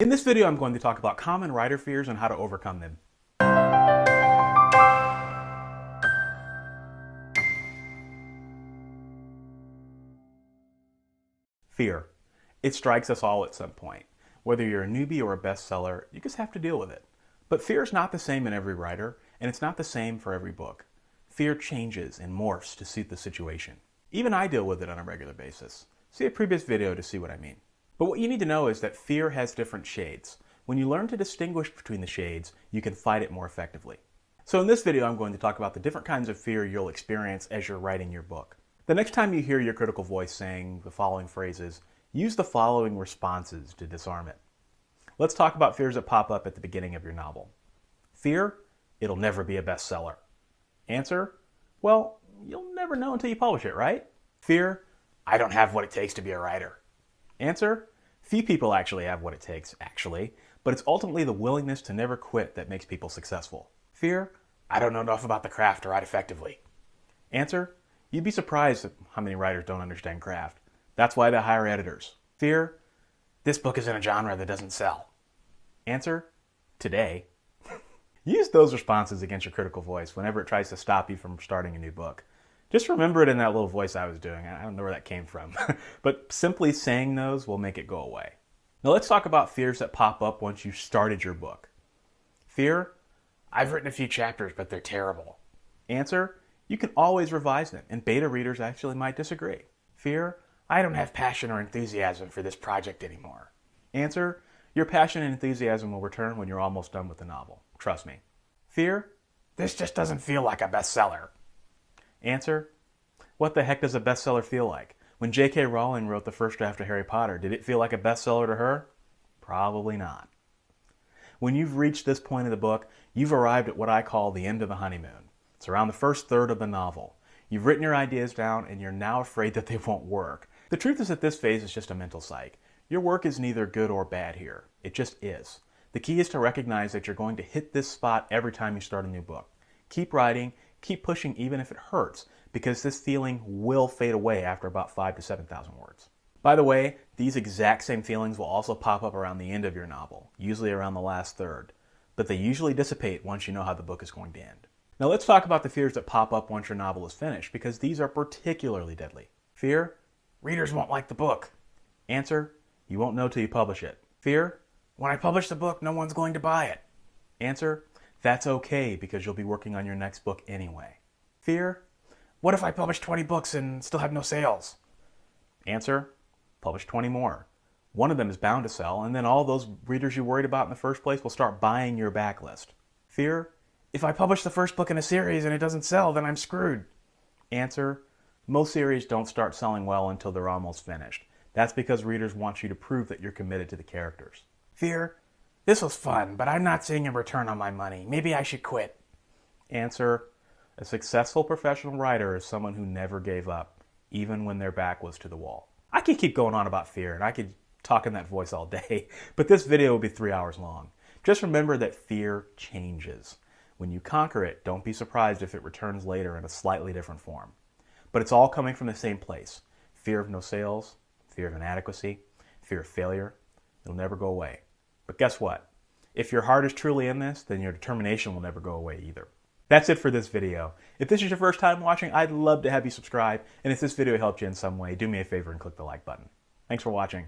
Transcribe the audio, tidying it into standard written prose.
In this video, I'm going to talk about common writer fears and how to overcome them. Fear. It strikes us all at some point. Whether you're a newbie or a bestseller, you just have to deal with it. But fear is not the same in every writer, and it's not the same for every book. Fear changes and morphs to suit the situation. Even I deal with it on a regular basis. See a previous video to see what I mean. But what you need to know is that fear has different shades. When you learn to distinguish between the shades, you can fight it more effectively. So in this video, I'm going to talk about the different kinds of fear you'll experience as you're writing your book. The next time you hear your critical voice saying the following phrases, use the following responses to disarm it. Let's talk about fears that pop up at the beginning of your novel. Fear, it'll never be a bestseller. Answer, well, you'll never know until you publish it, right? Fear, I don't have what it takes to be a writer. Answer, few people actually have what it takes, but it's ultimately the willingness to never quit that makes people successful. Fear, I don't know enough about the craft to write effectively. Answer, you'd be surprised at how many writers don't understand craft. That's why they hire editors. Fear, this book is in a genre that doesn't sell. Answer, today. Use those responses against your critical voice whenever it tries to stop you from starting a new book. Just remember it in that little voice I was doing. I don't know where that came from. But simply saying those will make it go away. Now let's talk about fears that pop up once you've started your book. Fear, I've written a few chapters, but they're terrible. Answer, you can always revise them, and beta readers actually might disagree. Fear, I don't have passion or enthusiasm for this project anymore. Answer, your passion and enthusiasm will return when you're almost done with the novel. Trust me. Fear, this just doesn't feel like a bestseller. Answer, what the heck does a bestseller feel like? When J.K. Rowling wrote the first draft of Harry Potter, did it feel like a bestseller to her? Probably not. When you've reached this point of the book, you've arrived at what I call the end of the honeymoon. It's around the first third of the novel. You've written your ideas down and you're now afraid that they won't work. The truth is that this phase is just a mental psych. Your work is neither good or bad here. It just is. The key is to recognize that you're going to hit this spot every time you start a new book. Keep writing, keep pushing even if it hurts, because this feeling will fade away after about 5,000 to 7,000 words. By the way, these exact same feelings will also pop up around the end of your novel, usually around the last third, but they usually dissipate once you know how the book is going to end. Now let's talk about the fears that pop up once your novel is finished, because these are particularly deadly. Fear, readers won't like the book. Answer, you won't know till you publish it. Fear, when I publish the book, no one's going to buy it. Answer, that's okay because you'll be working on your next book anyway. Fear, what if I publish 20 books and still have no sales? Answer, publish 20 more. One of them is bound to sell, and then all those readers you worried about in the first place will start buying your backlist. Fear, if I publish the first book in a series and it doesn't sell, then I'm screwed. Answer, most series don't start selling well until they're almost finished. That's because readers want you to prove that you're committed to the characters. Fear, this was fun, but I'm not seeing a return on my money. Maybe I should quit. Answer, a successful professional writer is someone who never gave up, even when their back was to the wall. I could keep going on about fear, and I could talk in that voice all day, but this video will be 3 hours long. Just remember that fear changes. When you conquer it, don't be surprised if it returns later in a slightly different form. But it's all coming from the same place. Fear of no sales, fear of inadequacy, fear of failure. It'll never go away. But guess what? If your heart is truly in this, then your determination will never go away either. That's it for this video. If this is your first time watching, I'd love to have you subscribe. And if this video helped you in some way, do me a favor and click the like button. Thanks for watching.